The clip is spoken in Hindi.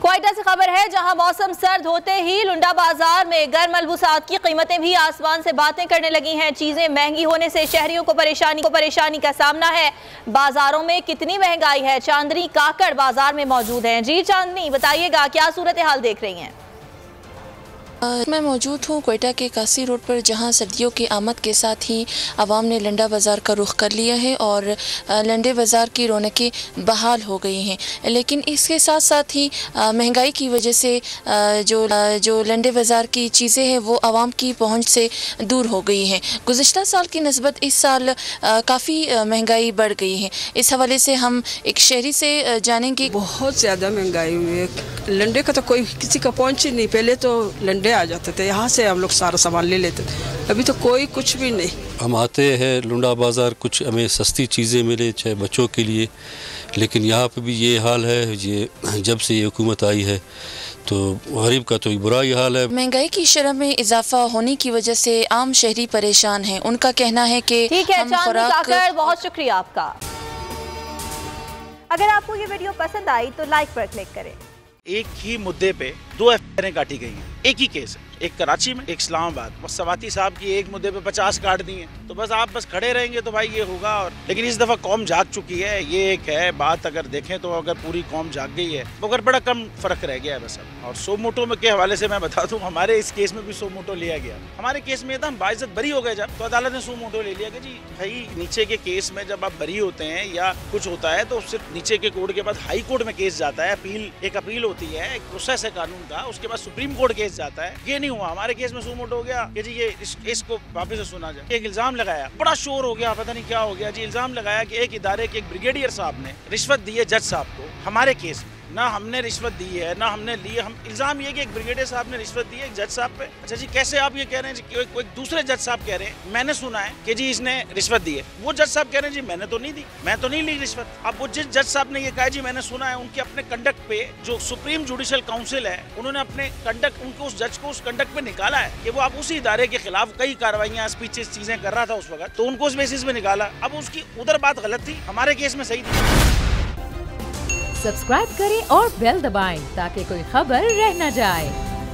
क्वेटा से खबर है, जहां मौसम सर्द होते ही लुंडा बाजार में गर्म मलबूसात की कीमतें भी आसमान से बातें करने लगी हैं। चीजें महंगी होने से शहरियों को परेशानी का सामना है। बाजारों में कितनी महंगाई है? चांदनी काकड़ बाजार में मौजूद है। जी चांदनी, बताइएगा क्या सूरत हाल देख रही हैं? मैं मौजूद हूँ क्वेटा के कासी रोड पर, जहाँ सर्दियों की आमद के साथ ही आवाम ने लंडा बाज़ार का रुख कर लिया है और लंडे बाज़ार की रौनकें बहाल हो गई हैं। लेकिन इसके साथ साथ ही महंगाई की वजह से जो लंडे बाज़ार की चीज़ें हैं वो आवाम की पहुँच से दूर हो गई हैं। गुज़िश्ता साल की नस्बत इस साल काफ़ी महंगाई बढ़ गई है। इस हवाले से हम एक शहरी से जानेंगे। बहुत ज़्यादा महंगाई हुई है। लंडे का तो कोई किसी का पहुँच ही नहीं। पहले तो लंडे आ जाते थे, यहाँ से हम लोग सारा सामान ले लेते थे। अभी तो कोई कुछ भी नहीं। हम आते हैं लुंडा बाज़ार, कुछ हमें सस्ती चीज़ें मिले चाहे बच्चों के लिए, लेकिन यहाँ पे भी ये हाल है। ये जब से ये हुकूमत आई है तो गरीब का तो बुरा ही हाल है। महंगाई की शरह में इजाफा होने की वजह से आम शहरी परेशान हैं। उनका कहना है कि ठीक है चांदनी, बहुत शुक्रिया आपका। अगर आपको ये वीडियो पसंद आई तो लाइक पर क्लिक करें। एक ही मुद्दे पे 2 एफआईआर काटी गई हैं, एक ही केस है, एक कराची में, एक इस्लामाबाद। बस सवाती साहब की एक मुद्दे पे 50 काट दी हैं, तो बस आप बस खड़े रहेंगे तो भाई ये होगा। और लेकिन इस दफा कौम जाग चुकी है, ये एक है बात। अगर देखें तो अगर पूरी कौम जाग गई है मगर बड़ा कम फर्क रह गया है बस अब। और सो मोटो में के हवाले से मैं बता दूं, हमारे इस केस में भी सो मोटो लिया गया। हमारे केस में था हम बाइज्जत बरी हो गए जब, तो अदालत ने सो मोटो ले लिया कि जी भाई नीचे के केस में जब आप बरी होते हैं या कुछ होता है तो सिर्फ नीचे के कोर्ट के बाद हाई कोर्ट में केस जाता है, एक अपील होती है, एक प्रोसेस है कानून का, उसके बाद सुप्रीम कोर्ट केस जाता है। ये नहीं हुआ हमारे केस में। मोटो हो गया कि जी ये इस केस को वापस से सुना जाए। एक इल्जाम लगाया, बड़ा शोर हो गया, पता नहीं क्या हो गया जी। इल्जाम लगाया कि एक इदारे के एक ब्रिगेडियर साहब ने रिश्वत दी है जज साहब को। हमारे केस में ना हमने रिश्वत दी है ना हमने ली है। हम इल्जाम ये कि एक ब्रिगेडियर साहब ने रिश्वत दी है एक जज साहब पे। अच्छा जी, कैसे आप ये कह रहे हैं कि कोई दूसरे जज साहब कह रहे हैं मैंने सुना है कि जी इसने रिश्वत दी है। वो जज साहब कह रहे हैं जी मैंने तो नहीं दी, मैं तो नहीं ली रिश्वत। अब वो जिस जज साहब ने ये कहा जी मैंने सुना है, उनके अपने कंडक्ट पे जो सुप्रीम जुडिशियल काउंसिल है उन्होंने अपने कंडक्ट, उनको उस जज को उस कंडक्ट पे निकाला है कि वो आप उसी इदारे के खिलाफ कई कार्रवाइयां, स्पीचेस, चीजें कर रहा था उस वक्त, तो उनको उस बेसिस पे निकाला। अब उसकी उधर बात गलत थी, हमारे केस में सही थी। सब्सक्राइब करें और बेल दबाएं ताकि कोई खबर रह न जाए।